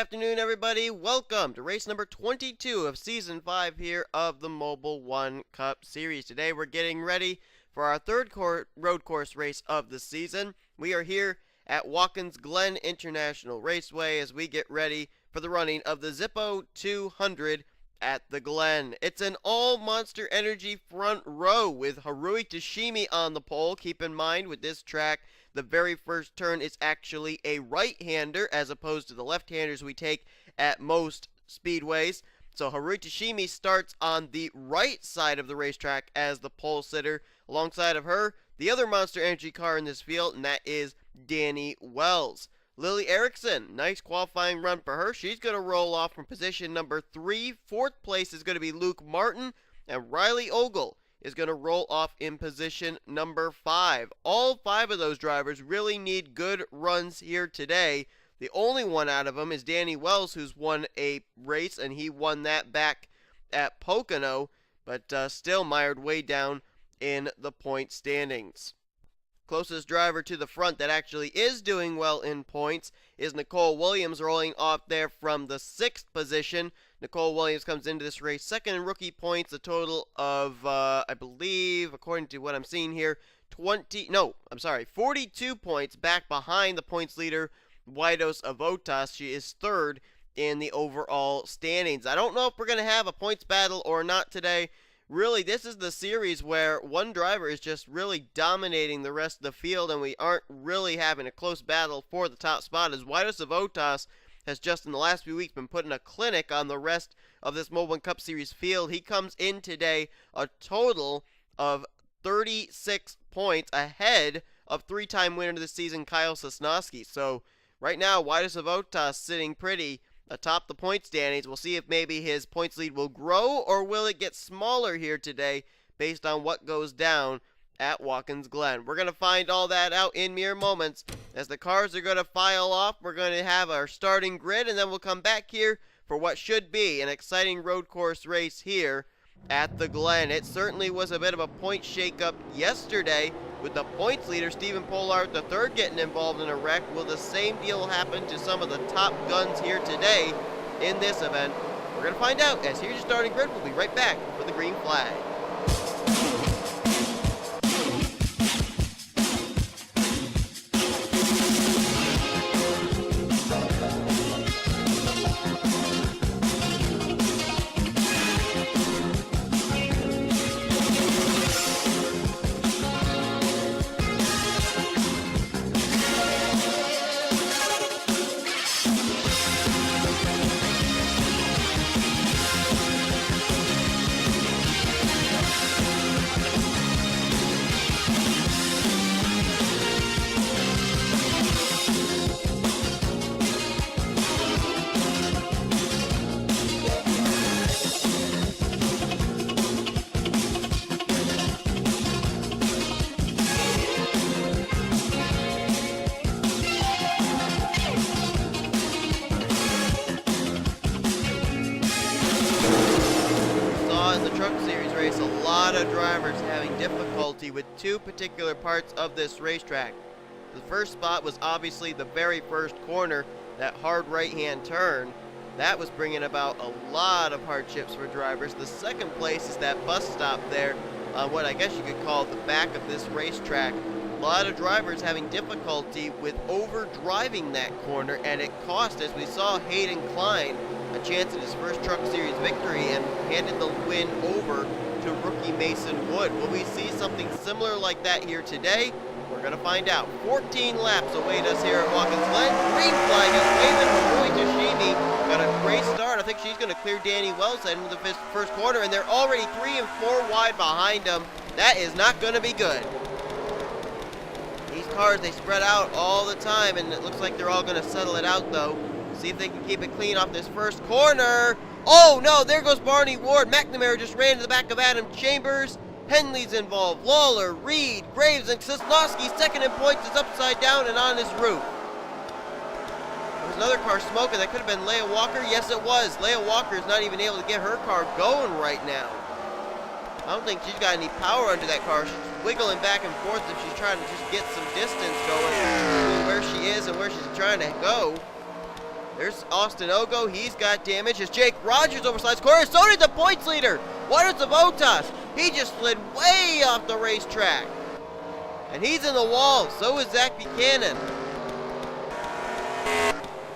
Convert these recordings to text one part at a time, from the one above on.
afternoon, everybody. Welcome to race number 22 of Season 5 here of the Mobil1 Cup Series. Today we're getting ready for our third road course race of the season. We are here at Watkins Glen International Raceway as we get ready for the running of the Zippo 200 at the Glen. It's an all-Monster Energy front row with Haruhi Toshimi on the pole. Keep in mind with this track, the very first turn is actually a right-hander as opposed to the left-handers we take at most speedways. So Haruhi Toshimi starts on the right side of the racetrack as the pole sitter. Alongside of her, the other Monster Energy car in this field, and that is Danny Wells. Lily Erickson, nice qualifying run for her. She's going to roll off from position number 3. Fourth place is going to be Luke Martin, and Riley Ogle is going to roll off in position number 5. All 5 of those drivers really need good runs here today. The only one out of them is Danny Wells, who's won a race, and he won that back at Pocono, but still mired way down in the point standings. Closest driver to the front that actually is doing well in points is Nicole Williams, rolling off there from the 6th position. Nicole Williams comes into this race second in rookie points, a total of, I believe, according to what I'm seeing here, 42 points back behind the points leader, Waidos Avotas. She is third in the overall standings. I don't know if we're going to have a points battle or not today. Really, this is the series where one driver is just really dominating the rest of the field, and we aren't really having a close battle for the top spot, as Waidos Avotas has just in the last few weeks been putting a clinic on the rest of this Mobil1 Cup Series field. He comes in today a total of 36 points ahead of 3-time winner of the season, Kyle Sosnowski. So right now, Waidos Avotas sitting pretty atop the point standings. We'll see if maybe his points lead will grow or will it get smaller here today based on what goes down at Watkins Glen. We're going to find all that out in mere moments as the cars are going to file off. We're going to have our starting grid, and then we'll come back here for what should be an exciting road course race here at the Glen. It certainly was a bit of a point shakeup yesterday with the points leader, Stephen Pollard III, getting involved in a wreck. Will the same deal happen to some of the top guns here today in this event? We're going to find out as here's your starting grid. We'll be right back for the green flag. Truck Series race, a lot of drivers having difficulty with two particular parts of this racetrack. The first spot was obviously the very first corner, that hard right-hand turn. That was bringing about a lot of hardships for drivers. The second place is that bus stop there on what I guess you could call the back of this racetrack. A lot of drivers having difficulty with over-driving that corner, and it cost, as we saw, Hayden Klein a chance at his first Truck Series victory and handed the win over to rookie Mason Wood. Will we see something similar like that here today? We're going to find out. 14 laps await us here at Watkins Glen. Green flag is waving. Haruhi Toshimi got a great start. I think she's going to clear Danny Wells into the first corner, and they're already 3 and 4 wide behind them. That is not going to be good. These cars, they spread out all the time, and it looks like they're all going to settle it out, though. See if they can keep it clean off this first corner. Oh, no, there goes Barney Ward. McNamara just ran to the back of Adam Chambers. Henley's involved. Lawler, Reed, Graves, and Sosnowski, second in points, is upside down and on his roof. There was another car smoking. That could have been Leah Walker. Yes, it was. Leah Walker is not even able to get her car going right now. I don't think she's got any power under that car. She's wiggling back and forth if she's trying to just get some distance going between where she is and where she's trying to go. There's Austin Ogo. He's got damage as Jake Rogers oversides corner. So did the points leader, Watkins. He just slid way off the racetrack. And he's in the wall. So is Zach Buchanan.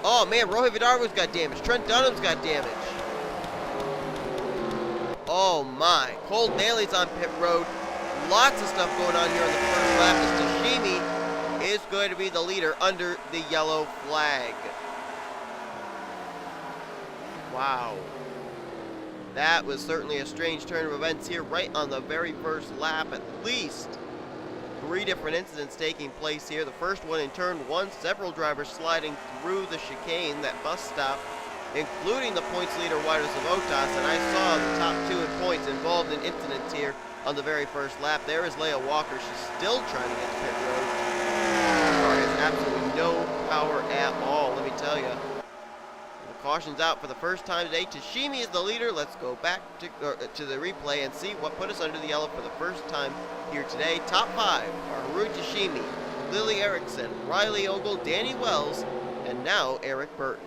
Oh man, Rohit Vidaro's got damage. Trent Dunham's got damage. Oh my. Cole Nailey's on pit road. Lots of stuff going on here on the first lap as Tashimi is going to be the leader under the yellow flag. Wow. That was certainly a strange turn of events here right on the very first lap. At least 3 different incidents taking place here. The first one in turn 1, several drivers sliding through the chicane, that bus stop, including the points leader, Waidus Otas, and I saw the top 2 in points involved in incidents here on the very first lap. There is Leah Walker. She's still trying to get to pit road. The car has absolutely no power at all, let me tell you. Caution's out for the first time today. Tashimi is the leader. Let's go back to the replay and see what put us under the yellow for the first time here today. Top 5 are Haru Tashimi, Lily Erickson, Riley Ogle, Danny Wells, and now Eric Burton.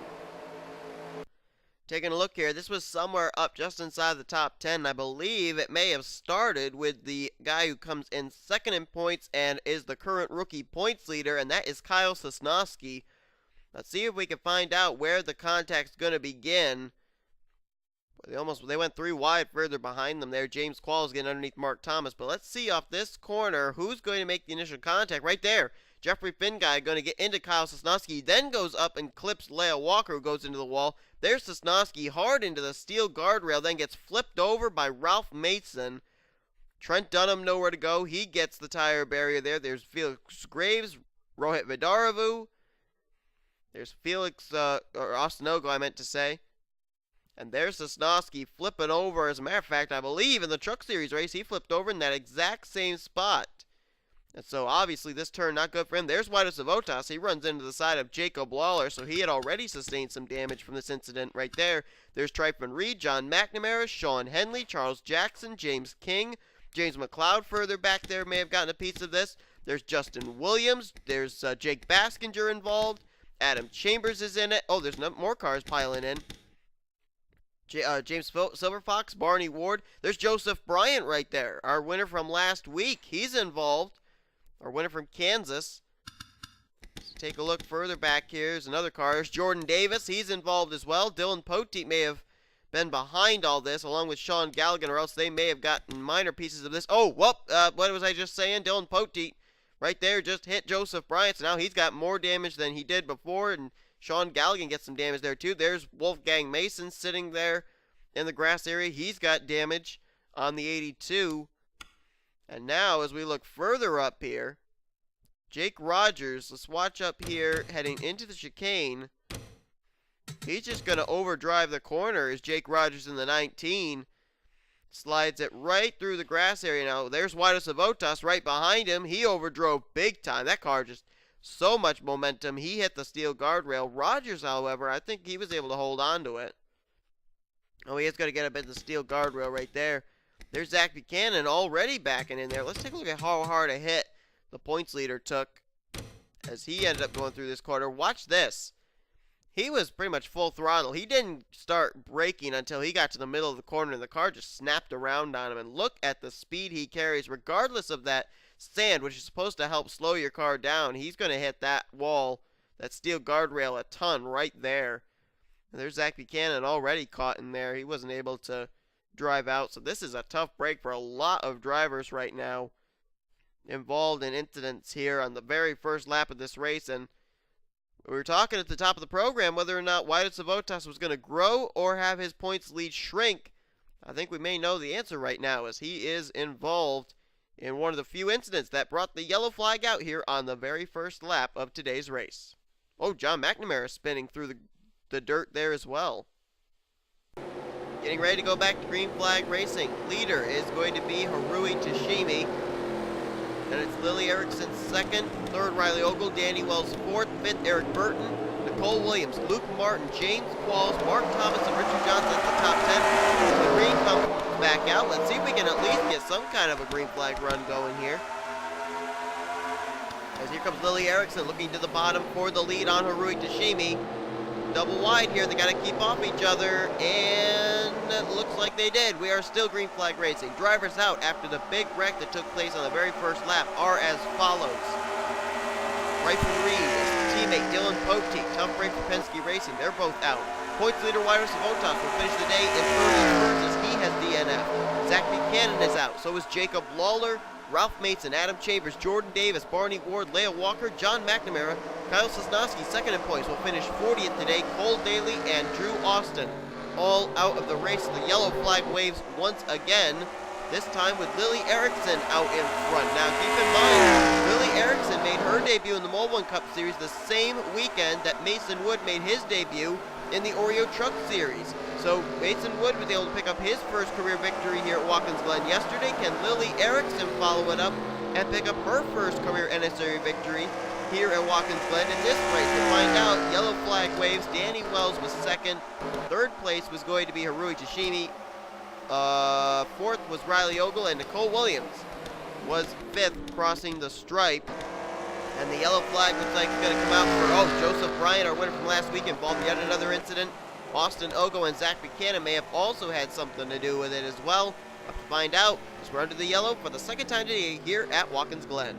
Taking a look here, this was somewhere up just inside the top 10. I believe it may have started with the guy who comes in second in points and is the current rookie points leader, and that is Kyle Sosnowski. Let's see if we can find out where the contact's going to begin. They went 3 wide further behind them there. James Qualls getting underneath Mark Thomas. But let's see off this corner who's going to make the initial contact. Right there, Jeffrey Finguy going to get into Kyle Sosnowski. Then goes up and clips Leah Walker, who goes into the wall. There's Sosnowski hard into the steel guardrail. Then gets flipped over by Ralph Mason. Trent Dunham nowhere to go. He gets the tire barrier there. There's Felix Graves, Rohit Vidaravu. There's Felix, or Austin Ogo, I meant to say. And there's Sosnowski flipping over. As a matter of fact, I believe in the Truck Series race, he flipped over in that exact same spot. And so, obviously, this turn not good for him. There's Waidus Otas. He runs into the side of Jacob Lawler, so he had already sustained some damage from this incident right there. There's Tryphon Reed, John McNamara, Sean Henley, Charles Jackson, James King, James McLeod further back there may have gotten a piece of this. There's Justin Williams. There's Jake Baskinger involved. Adam Chambers is in it. Oh, there's no more cars piling in. James Silverfox, Barney Ward. There's Joseph Bryant right there, our winner from last week. He's involved. Our winner from Kansas. Let's take a look further back here. There's another car. There's Jordan Davis. He's involved as well. Dylan Poteet may have been behind all this, along with Sean Galligan, or else they may have gotten minor pieces of this. Oh, what was I just saying? Dylan Poteet. Right there, just hit Joseph Bryant, so now he's got more damage than he did before, and Sean Galligan gets some damage there too. There's Wolfgang Mason sitting there in the grass area. He's got damage on the 82. And now, as we look further up here, Jake Rogers, let's watch up here, heading into the chicane. He's just going to overdrive the corner as Jake Rogers in the 19. Slides it right through the grass area now. There's Waidus Otas right behind him. He overdrove big time. That car just so much momentum. He hit the steel guardrail. Rogers, however, I think he was able to hold on to it. Oh, he is going to get a bit of the steel guardrail right there. There's Zach Buchanan already backing in there. Let's take a look at how hard a hit the points leader took as he ended up going through this corner. Watch this. He was pretty much full throttle. He didn't start braking until he got to the middle of the corner, and the car just snapped around on him. And look at the speed he carries, regardless of that sand, which is supposed to help slow your car down. He's going to hit that wall, that steel guardrail, a ton right there. And there's Zach Buchanan already caught in there. He wasn't able to drive out. So this is a tough break for a lot of drivers right now involved in incidents here on the very first lap of this race. And we were talking at the top of the program whether or not Waidus Otas was going to grow or have his points lead shrink. I think we may know the answer right now, as he is involved in one of the few incidents that brought the yellow flag out here on the very first lap of today's race. Oh, John McNamara spinning through the dirt there as well. Getting ready to go back to green flag racing. Leader is going to be Haru Tashimi. Then it's Lily Erickson second, third Riley Ogle, Danny Wells fourth, fifth Eric Burton, Nicole Williams, Luke Martin, James Qualls, Mark Thomas, and Richard Johnson at the top 10. The green comes back out. Let's see if we can at least get some kind of a green flag run going here. As here comes Lily Erickson looking to the bottom for the lead on Haru Tashimi. double wide here. They got to keep off each other, and it looks like they did. We are still green flag racing. Drivers out after the big wreck that took place on the very first lap are as follows. Rifle Reed, teammate Dylan Poteet, tough break for Penske Racing. They're both out. Points leader Watkins will finish the day in first as he has DNF. Zach Buchanan is out. So is Jacob Lawler, Ralph Mason, Adam Chambers, Jordan Davis, Barney Ward, Leah Walker, John McNamara, Kyle Sosnowski, second in points, will finish 40th today. Cole Daly and Drew Austin all out of the race. The yellow flag waves once again, this time with Lily Erickson out in front. Now keep in mind, Lily Erickson made her debut in the Mobil1 Cup Series the same weekend that Mason Wood made his debut in the Oreo Truck Series. So Mason Wood was able to pick up his first career victory here at Watkins Glen yesterday. Can Lily Erickson follow it up and pick up her first career NNSCRA victory here at Watkins Glen in this race? To find out, yellow flag waves. Danny Wells was second. Third place was going to be Harui Tashimi. Fourth was Riley Ogle, and Nicole Williams was fifth, crossing the stripe. And the yellow flag looks like it's going to come out for, Joseph Bryant, our winner from last week, involved in yet another incident. Austin Ogo and Zach Buchanan may have also had something to do with it as well. Have to find out, as we're under the yellow for the second time today here at Watkins Glen.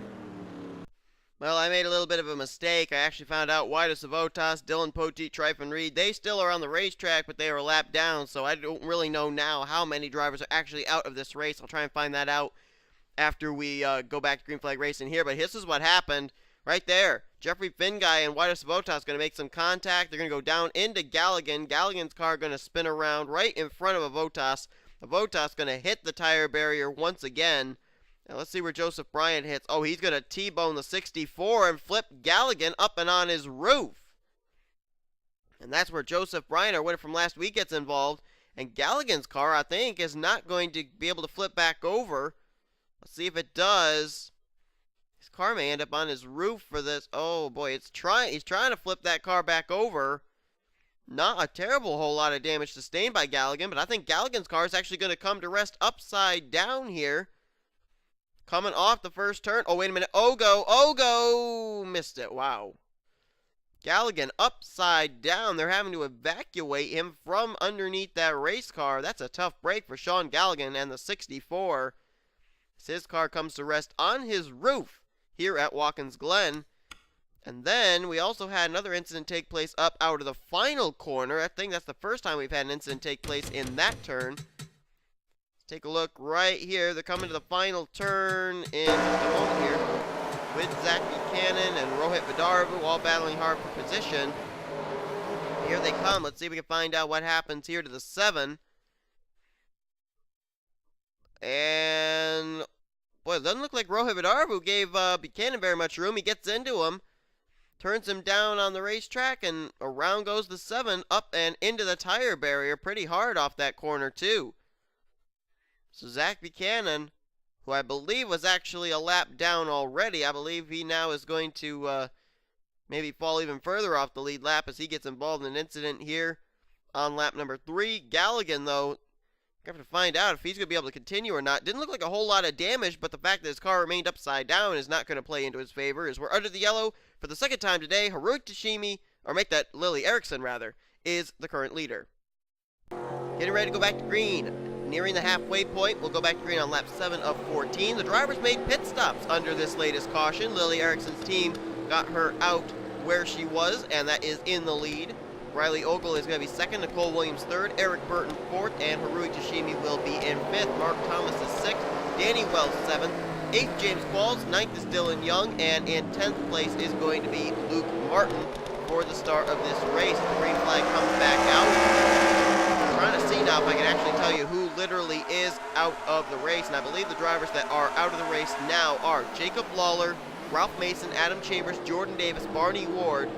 Well, I made a little bit of a mistake. I actually found out Wida Savotas, Dylan Poteet, Tryphon Reed, they still are on the racetrack, but they are a lap down, so I don't really know now how many drivers are actually out of this race. I'll try and find that out after we go back to green flag racing here, but this is what happened. Right there, Jeffrey Finguy and Wida Savotas going to make some contact. They're going to go down into Galligan. Galligan's car going to spin around right in front of Avotas. Avotas going to hit the tire barrier once again. Now let's see where Joseph Bryant hits. Oh, he's going to T-bone the 64 and flip Galligan up and on his roof. And that's where Joseph Bryant, our winner from last week, gets involved. And Galligan's car, I think, is not going to be able to flip back over. Let's see if it does. His car may end up on his roof for this. Oh boy, he's trying to flip that car back over. Not a terrible whole lot of damage sustained by Galligan, but I think Galligan's car is actually going to come to rest upside down here. Coming off the first turn. Oh, wait a minute. Ogo missed it. Wow. Galligan upside down. They're having to evacuate him from underneath that race car. That's a tough break for Sean Galligan and the 64. His car comes to rest on his roof here at Watkins Glen. And then we also had another incident take place up out of the final corner. I think that's the first time we've had an incident take place in that turn. Let's take a look right here. They're coming to the final turn in just a moment here with Zach Buchanan and Rohit Vidaravu all battling hard for position. Here they come. Let's see if we can find out what happens here to the 7. And boy, it doesn't look like Rohit Vidaravu gave Buchanan very much room. He gets into him, turns him down on the racetrack, and around goes the 7 up and into the tire barrier pretty hard off that corner too. So Zach Buchanan, who I believe was actually a lap down already, I believe he now is going to maybe fall even further off the lead lap as he gets involved in an incident here on lap number 3. Galligan, though, we have to find out if he's going to be able to continue or not. Didn't look like a whole lot of damage, but the fact that his car remained upside down is not going to play into his favor. As we're under the yellow for the second time today, Harui Tashimi, or make that Lily Erickson rather, is the current leader. Getting ready to go back to green. Nearing the halfway point, we'll go back to green on lap 7 of 14. The drivers made pit stops under this latest caution. Lily Erickson's team got her out where she was, and that is in the lead. Riley Ogle is going to be second, Nicole Williams third, Eric Burton fourth, and Harui Tashimi will be in fifth. Mark Thomas is sixth, Danny Wells seventh, eighth James Qualls, ninth is Dylan Young, and in 10th place is going to be Luke Martin for the start of this race. The green flag comes back out. I'm trying to see now if I can actually tell you who literally is out of the race, and I believe the drivers that are out of the race now are Jacob Lawler, Ralph Mason, Adam Chambers, Jordan Davis, Barney Ward,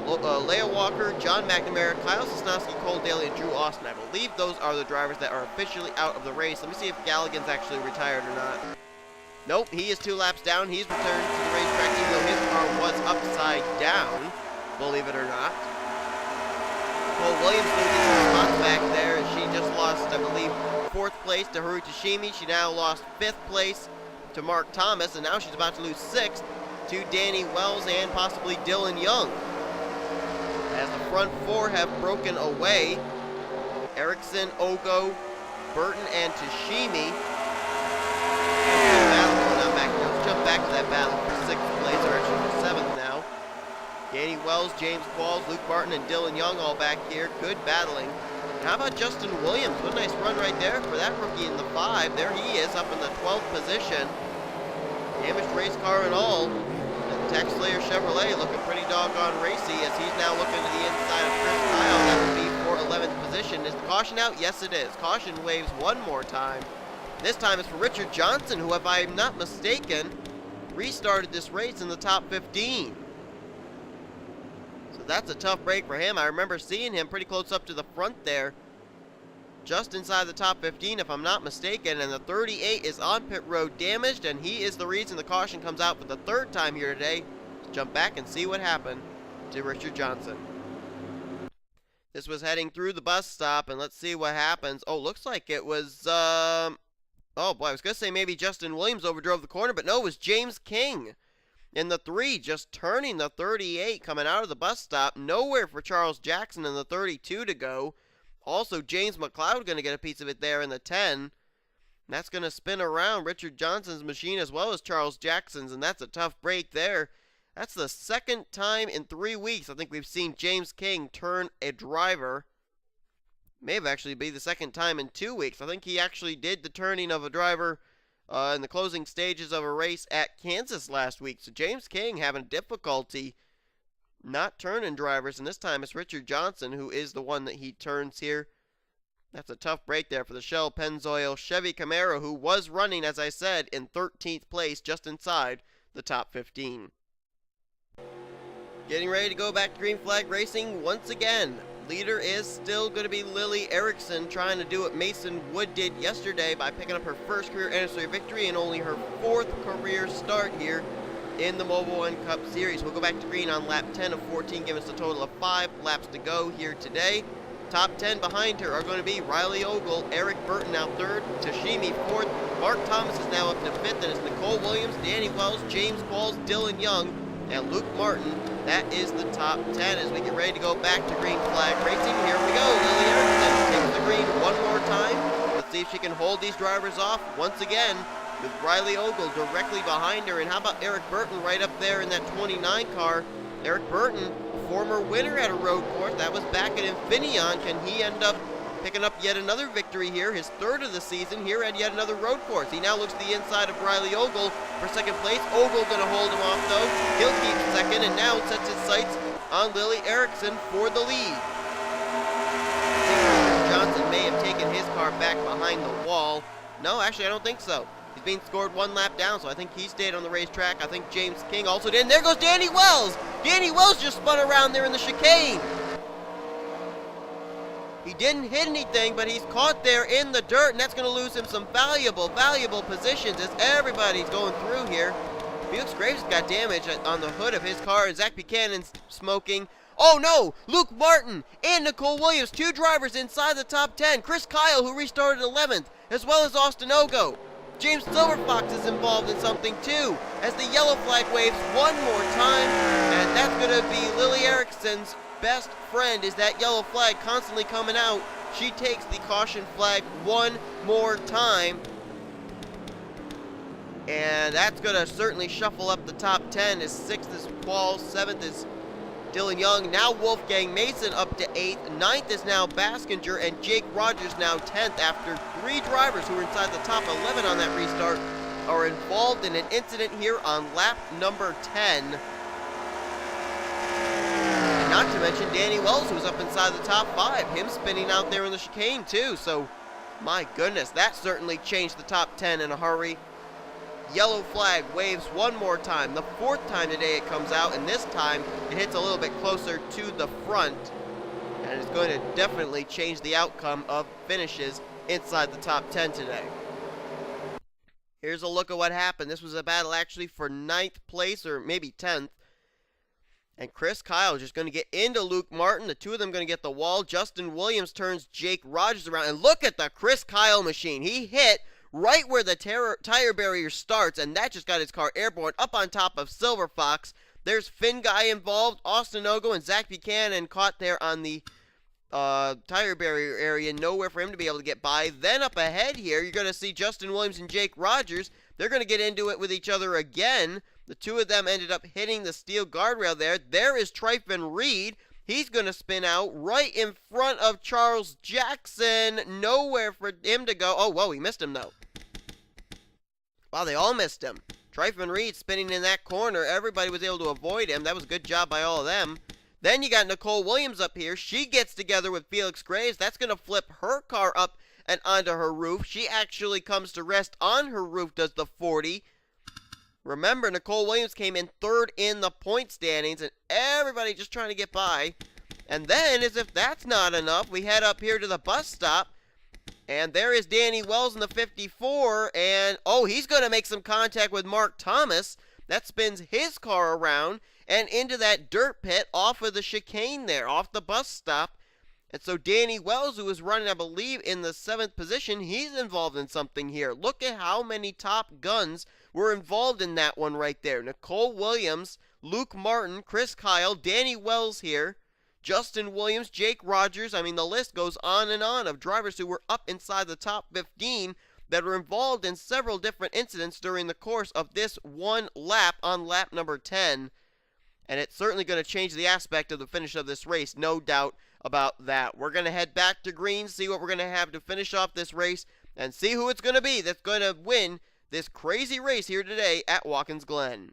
Leah Walker, John McNamara, Kyle Sosnowski, Cole Daly, and Drew Austin. I believe those are the drivers that are officially out of the race. Let me see if Galligan's actually retired or not. Nope, he is 2 laps down. He's returned to the racetrack even though his car was upside down, believe it or not. Cole Williams losing her spots back there as she just lost, I believe, 4th place to Harui Tashimi. She now lost 5th place to Mark Thomas, and now she's about to lose 6th to Danny Wells and possibly Dylan Young. As the front four have broken away. Erickson, Ogo, Burton, and Tashimi. Let's jump back to that battle for 6th place, or actually for 7th now. Danny Wells, James Qualls, Luke Martin, and Dylan Young all back here. Good battling. And how about Justin Williams? What a nice run right there for that rookie in the 5. There he is, up in the 12th position. Damaged race car and all. And Tech Slayer Chevrolet looking pretty doggone racy as he's now looking to the inside of Chris Kyle. That would be for 11th position. Is the caution out? Yes, it is. Caution waves one more time. This time it's for Richard Johnson, who, if I'm not mistaken, restarted this race in the top 15. So that's a tough break for him. I remember seeing him pretty close up to the front there, just inside the top 15 if I'm not mistaken, and the 38 is on pit road damaged, and he is the reason the caution comes out for the 3rd time here today. Let's jump back and see what happened to Richard Johnson. This was heading through the bus stop, and let's see what happens. Oh, looks like it was, oh boy, I was going to say maybe Justin Williams overdrove the corner, but no, it was James King in the 3, just turning the 38 coming out of the bus stop. Nowhere for Charles Jackson in the 32 to go. Also, James McLeod going to get a piece of it there in the 10. And that's going to spin around Richard Johnson's machine as well as Charles Jackson's, and that's a tough break there. That's the 2nd time in 3 weeks I think we've seen James King turn a driver. May have actually been the 2nd time in 2 weeks. I think he actually did the turning of a driver in the closing stages of a race at Kansas last week. So James King having difficulty not turning drivers, and this time it's Richard Johnson who is the one that he turns here. That's a tough break there for the Shell Pennzoil Chevy Camaro, who was running, as I said, in 13th place, just inside the top 15. Getting ready to go back to Green Flag Racing once again. Leader is still going to be Lily Erickson, trying to do what Mason Wood did yesterday by picking up her first career NNSCRA victory and only her 4th career start here in the Mobil1 Cup Series. We'll go back to green on lap 10 of 14, giving us a total of 5 laps to go here today. Top 10 behind her are going to be Riley Ogle, Eric Burton now 3rd, Tashimi 4th, Mark Thomas is now up to 5th, and it's Nicole Williams, Danny Wells, James Qualls, Dylan Young, and Luke Martin. That is the top 10 as we get ready to go back to Green Flag Racing. Here we go. Lily Erickson takes the green one more time. Let's see if she can hold these drivers off once again with Riley Ogle directly behind her. And how about Eric Burton right up there in that 29 car? Eric Burton, former winner at a road course. That was back at Infineon. Can he end up picking up yet another victory here, his 3rd of the season here at yet another road course? He now looks to the inside of Riley Ogle for 2nd place. Ogle going to hold him off though. He'll keep 2nd, and now sets his sights on Lily Erickson for the lead. Johnson may have taken his car back behind the wall. No, actually I don't think so. He's being scored 1 lap down, so I think he stayed on the racetrack. I think James King also did. And there goes Danny Wells! Danny Wells just spun around there in the chicane. He didn't hit anything, but he's caught there in the dirt, and that's going to lose him some valuable positions as everybody's going through here. Felix Graves got damage on the hood of his car, and Zach Buchanan's smoking. Oh no! Luke Martin and Nicole Williams, 2 drivers inside the top 10. Chris Kyle, who restarted 11th, as well as Austin Ogo. James Silverfox is involved in something too, as the yellow flag waves one more time, and that's going to be Lily Erickson's best friend, is that yellow flag constantly coming out. She takes the caution flag one more time, and that's going to certainly shuffle up the top 10, as 6th is Qualls, 7th is Dylan Young, now Wolfgang Mason up to 8th, 9th is now Baskinger, and Jake Rogers now 10th, after 3 drivers who were inside the top 11 on that restart are involved in an incident here on lap number 10. And not to mention Danny Wells, who's up inside the top 5, him spinning out there in the chicane too, so my goodness, that certainly changed the top 10 in a hurry. Yellow flag waves one more time, the 4th time today it comes out, and this time it hits a little bit closer to the front, and it's going to definitely change the outcome of finishes inside the top 10 today. Here's a look at what happened. This was a battle actually for 9th place, or maybe 10th, and Chris Kyle is just going to get into Luke Martin. The 2 of them going to get the wall. Justin Williams turns Jake Rogers around, and look at the Chris Kyle machine. He hit right where the tire barrier starts, and that just got his car airborne up on top of Silver Fox. There's Finn Guy involved, Austin Ogo and Zach Buchanan caught there on the tire barrier area, nowhere for him to be able to get by. Then up ahead here, you're going to see Justin Williams and Jake Rogers. They're going to get into it with each other again. The two of them ended up hitting the steel guardrail there. There is Tryphon Reed. He's going to spin out right in front of Charles Jackson. Nowhere for him to go. Oh, whoa, he missed him, though. Wow, they all missed him. Tryphon Reed spinning in that corner. Everybody was able to avoid him. That was a good job by all of them. Then you got Nicole Williams up here. She gets together with Felix Graves. That's going to flip her car up and onto her roof. She actually comes to rest on her roof, does the 40. Remember, Nicole Williams came in third in the point standings, and everybody just trying to get by. And then, as if that's not enough, we head up here to the bus stop, and there is Danny Wells in the 54, and, oh, he's going to make some contact with Mark Thomas. That spins his car around and into that dirt pit off of the chicane there, off the bus stop. And so Danny Wells, who was running, I believe, in the 7th position, he's involved in something here. Look at how many top guns were involved in that one right there. Nicole Williams, Luke Martin, Chris Kyle, Danny Wells here, Justin Williams, Jake Rogers. I mean, the list goes on and on of drivers who were up inside the top 15 that were involved in several different incidents during the course of this one lap on lap number 10. And it's certainly going to change the aspect of the finish of this race, no doubt about that. We're going to head back to green, see what we're going to have to finish off this race, and see who it's going to be that's going to win this crazy race here today at Watkins Glen.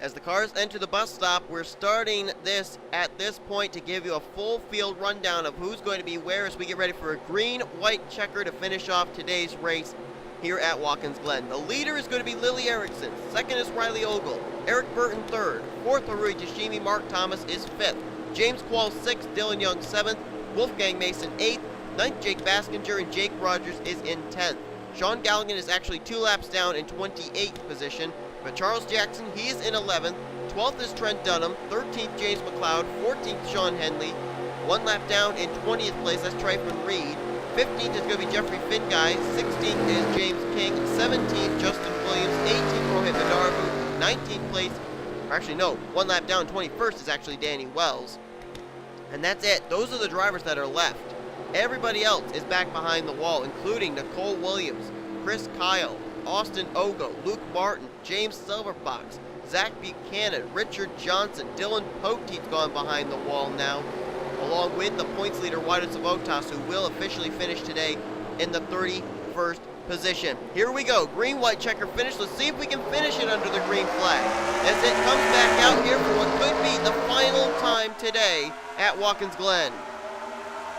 As the cars enter the bus stop, we're starting this at this point to give you a full field rundown of who's going to be where as we get ready for a green-white checker to finish off today's race here at Watkins Glen. The leader is going to be Lily Erickson. Second is Riley Ogle. Eric Burton third. Fourth, Harui Tashimi. Mark Thomas is fifth. James Quall sixth. Dylan Young seventh. Wolfgang Mason eighth. Ninth, Jake Baskinger, and Jake Rogers is in 10th. Sean Galligan is actually 2 laps down in 28th position. But Charles Jackson, he is in 11th. 12th is Trent Dunham. 13th, James McLeod. 14th, Sean Henley. 1 lap down in 20th place, that's Tryphon Reed. 15th is going to be Jeffrey Finguy. 16th is James King. 17th, Justin Williams. 18th, Rohit Vidarbu. 19th place, or actually no, 1 lap down, 21st is actually Danny Wells. And that's it. Those are the drivers that are left. Everybody else is back behind the wall, including Nicole Williams, Chris Kyle, Austin Ogo, Luke Martin, James Silverfox, Zach Buchanan, Richard Johnson, Dylan Poteet's gone behind the wall now, along with the points leader, Wido Savotas, who will officially finish today in the 31st position. Here we go, green-white checker finish. Let's see if we can finish it under the green flag as it comes back out here for what could be the final time today at Watkins Glen.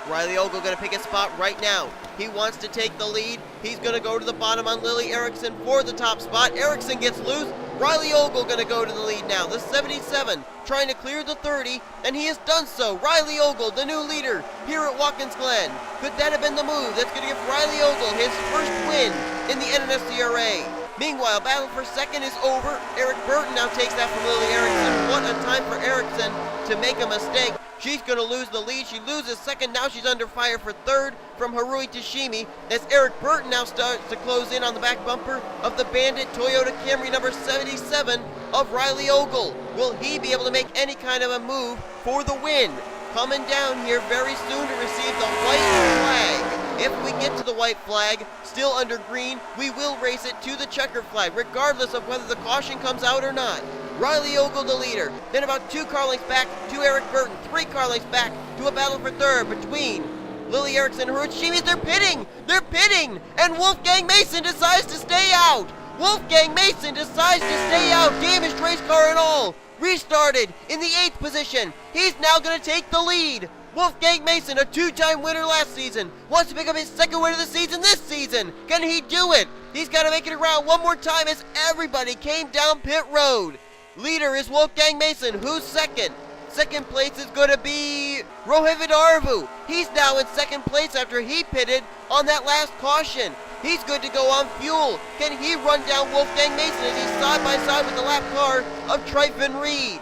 Riley Ogle going to pick a spot right now. He wants to take the lead. He's going to go to the bottom on Lily Erickson for the top spot. Erickson gets loose. Riley Ogle going to go to the lead now. The 77 trying to clear the 30, and he has done so. Riley Ogle, the new leader here at Watkins Glen. Could that have been the move that's going to give Riley Ogle his first win in the NNSCRA? Meanwhile, battle for second is over. Eric Burton now takes that from Lily Erickson. What a time for Erickson to make a mistake. She's going to lose the lead. She loses second. Now she's under fire for third from Harui Tashimi as Eric Burton now starts to close in on the back bumper of the Bandit Toyota Camry number 77 of Riley Ogle. Will he be able to make any kind of a move for the win? Coming down here very soon to receive the white flag. If we get to the white flag, still under green, we will race it to the checker flag, regardless of whether the caution comes out or not. Riley Ogle the leader, then about 2 car lengths back to Eric Burton, 3 car lengths back to a battle for third between Lily Erickson and Harui Tashimi. They're pitting, and Wolfgang Mason decides to stay out. Wolfgang Mason decides to stay out, damaged race car and all. Restarted in the 8th position. He's now going to take the lead. Wolfgang Mason, a 2-time winner last season, wants to pick up his second win of the season this season. Can he do it? He's got to make it around one more time as everybody came down pit road. Leader is Wolfgang Mason. Who's second? Second place is going to be Rohit Vidarbu. He's now in second place after he pitted on that last caution. He's good to go on fuel. Can he run down Wolfgang Mason as he's side by side with the lap car of Tryphon Reed?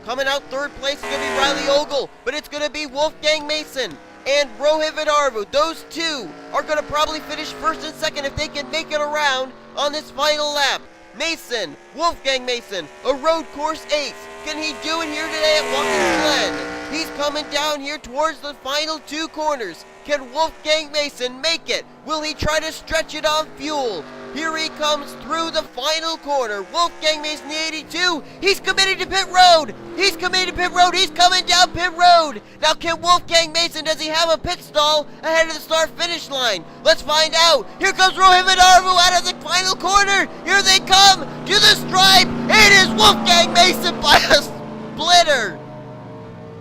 Coming out third place is going to be Riley Ogle, but it's going to be Wolfgang Mason and Rohit Vidarbu. Those two are going to probably finish first and second if they can make it around on this final lap. Mason, Wolfgang Mason, a road course ace. Can he do it here today at Watkins Glen? He's coming down here towards the final two corners. Can Wolfgang Mason make it? Will he try to stretch it on fuel? Here he comes through the final corner. Wolfgang Mason, the 82. He's committed to pit road. He's committed to pit road. He's coming down pit road. Now, can Wolfgang Mason, does he have a pit stall ahead of the start-finish line? Let's find out. Here comes Rohit Vidarvu out of the final corner. Here they come to the stripe. It is Wolfgang Mason by a splitter.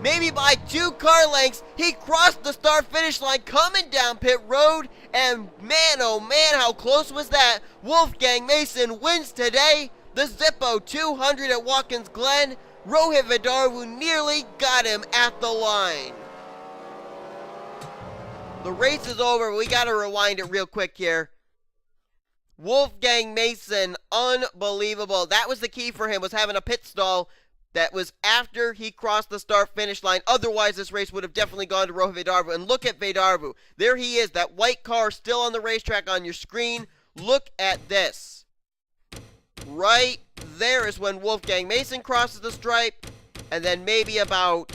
Maybe by 2 car lengths, he crossed the start-finish line coming down pit road, and man, oh man, how close was that? Wolfgang Mason wins today, the Zippo 200 at Watkins Glen. Rohit Vidarvu nearly got him at the line. The race is over, we gotta rewind it real quick here. Wolfgang Mason, unbelievable. That was the key for him, was having a pit stall. That was after he crossed the start-finish line. Otherwise, this race would have definitely gone to Rohit Vidarvu. And look at Vidarvu. There he is, that white car still on the racetrack on your screen. Look at this. Right there is when Wolfgang Mason crosses the stripe. And then maybe about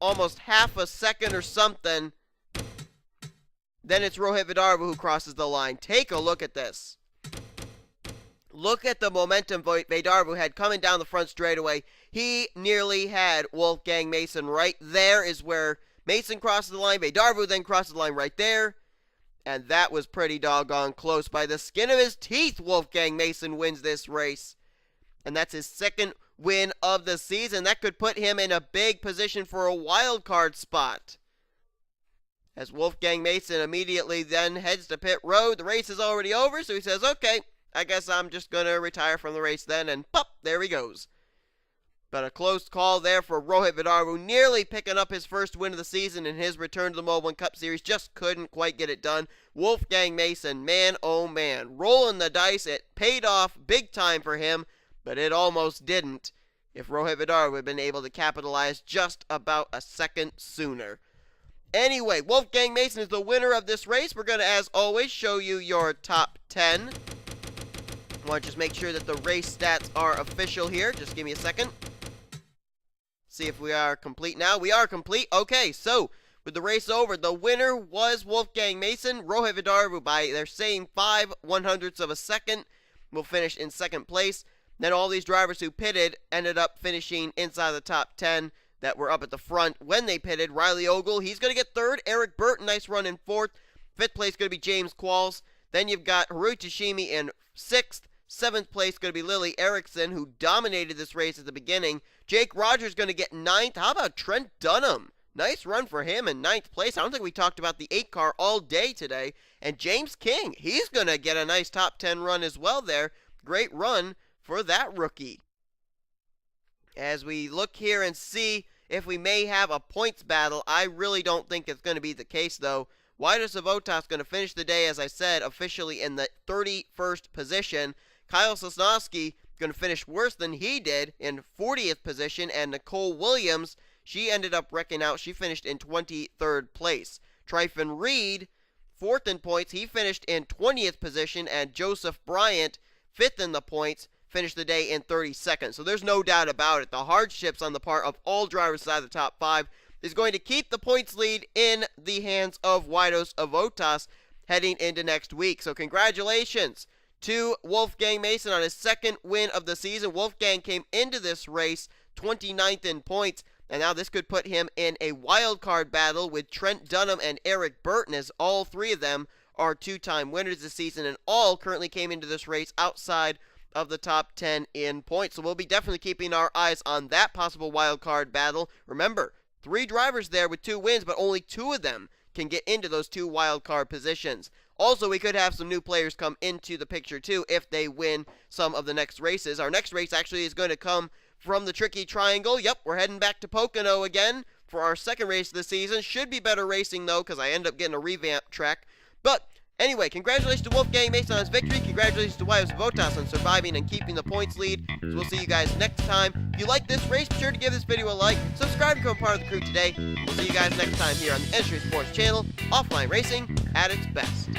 almost half a second or something, then it's Rohit Vidarvu who crosses the line. Take a look at this. Look at the momentum Vidarvu had coming down the front straightaway. He nearly had Wolfgang Mason. Right there is where Mason crosses the line. Vidarvu then crosses the line right there. And that was pretty doggone close. By the skin of his teeth, Wolfgang Mason wins this race. And that's his second win of the season. That could put him in a big position for a wild card spot. As Wolfgang Mason immediately then heads to pit road. The race is already over, so he says, okay, I guess I'm just going to retire from the race then, and pop, there he goes. But a close call there for Rohit Vidarvu, nearly picking up his first win of the season in his return to the Mobil1 Cup Series. Just couldn't quite get it done. Wolfgang Mason, man, oh man, rolling the dice. It paid off big time for him, but it almost didn't if Rohit Vidarvu had been able to capitalize just about a second sooner. Anyway, Wolfgang Mason is the winner of this race. We're going to, as always, show you your top 10. I want to just make sure that the race stats are official here. Just give me a second. See if we are complete now. We are complete. Okay, so with the race over, the winner was Wolfgang Mason. Rohit Vidarvu, by their same 5/100ths of a second, will finish in second place. Then all these drivers who pitted ended up finishing inside the top 10 that were up at the front when they pitted. Riley Ogle, he's going to get third. Eric Burton, nice run in fourth. Fifth place going to be James Qualls. Then you've got Haru Tashimi in sixth. Seventh place going to be Lily Erickson, who dominated this race at the beginning. Jake Rogers going to get ninth. How about Trent Dunham? Nice run for him in ninth place. I don't think we talked about the 8 car all day today. And James King, he's going to get a nice top 10 run as well there. Great run for that rookie. As we look here and see if we may have a points battle, I really don't think it's going to be the case, though. Waidos Avotas going to finish the day, as I said, officially in the 31st position. Kyle Sosnowski going to finish worse than he did in 40th position, and Nicole Williams, she ended up wrecking out. She finished in 23rd place. Tryphon Reed, 4th in points, he finished in 20th position, and Joseph Bryant, 5th in the points, finished the day in 32nd. So there's no doubt about it. The hardships on the part of all drivers inside the top 5 is going to keep the points lead in the hands of Waidos Avotas heading into next week. So congratulations to Wolfgang Mason on his second win of the season. Wolfgang came into this race 29th in points, and now this could put him in a wild card battle with Trent Dunham and Eric Burton, as all three of them are two-time winners this season, and all currently came into this race outside of the top 10 in points. So we'll be definitely keeping our eyes on that possible wild card battle. Remember, 3 drivers there with 2 wins, but only 2 of them can get into those 2 wild card positions. Also, we could have some new players come into the picture, too, if they win some of the next races. Our next race actually is going to come from the Tricky Triangle. Yep, we're heading back to Pocono again for our second race of the season. Should be better racing, though, because I end up getting a revamp track. But anyway, congratulations to Wolfgang Mason on his victory. Congratulations to Waidos Avotas on surviving and keeping the points lead. So we'll see you guys next time. If you like this race, be sure to give this video a like. Subscribe to become part of the crew today. We'll see you guys next time here on the NNSCRA Sports channel. Offline racing at its best.